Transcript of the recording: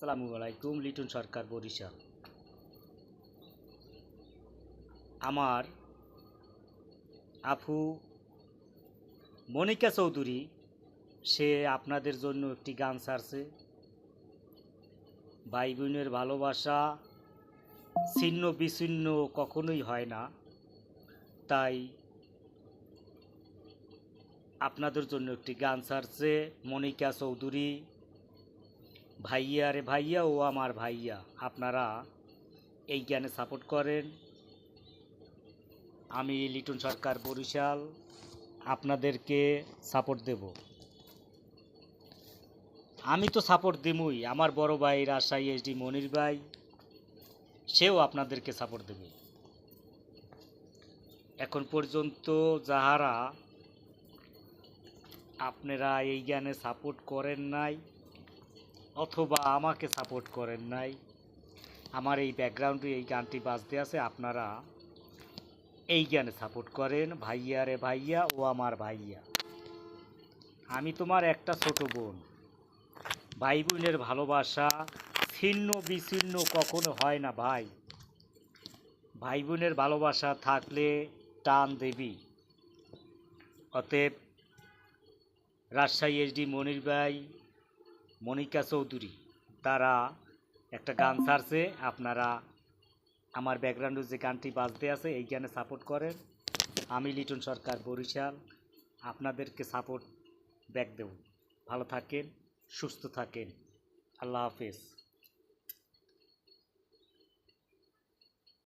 আসসালামু আলাইকুম। লিটন সরকার, বরিশাল। আমার আপু মনিকা চৌধুরী সে আপনাদের জন্য একটি গান ছাড়ছে। ভাই বোনের ভালোবাসা ছিন্ন বিচ্ছিন্ন কখনোই হয় না, তাই আপনাদের জন্য একটি গান ছাড়ছে মনিকা চৌধুরী। ভাইয়া রে ভাইয়া, ও আমার ভাইয়া, আপনারা এই গানে সাপোর্ট করেন। আমি লিটন সরকার, বরিশাল, আপনাদেরকে সাপোর্ট দেব। আমি তো সাপোর্ট দিমই, আমার বড় ভাই রাজশাহী এসডি মনির ভাই, সেও আপনাদেরকে সাপোর্ট দেবে। এখন পর্যন্ত যাহারা আপনারা এই গানে সাপোর্ট করেন নাই অথবা আমাকে সাপোর্ট করেন নাই, আমার এই ব্যাকগ্রাউন্ডে এই গানটি বাজতে আছে, আপনারা এই গানে সাপোর্ট করেন। ভাইয়া রে ভাইয়া, ও আমার ভাইয়া, আমি তোমার একটা ছোট বোন। ভাই বোনের ভালোবাসা ছিন্ন বিচ্ছিন্ন কখনো হয় না ভাই। ভাই বোনের ভালোবাসা থাকলে টান দেবী। অতএব রাজশাহী এসডি মনির ভাই, মনিকা চৌধুরী, তারা একটা গান ছাড়ছে, আপনারা আমার ব্যাকগ্রাউন্ডে যে গানটি বাজতে আছে এই গানে সাপোর্ট করেন। আমি লিটন সরকার, বরিশাল, আপনাদেরকে সাপোর্ট ব্যাক দেব। ভালো থাকেন, সুস্থ থাকেন, আল্লাহ হাফেজ।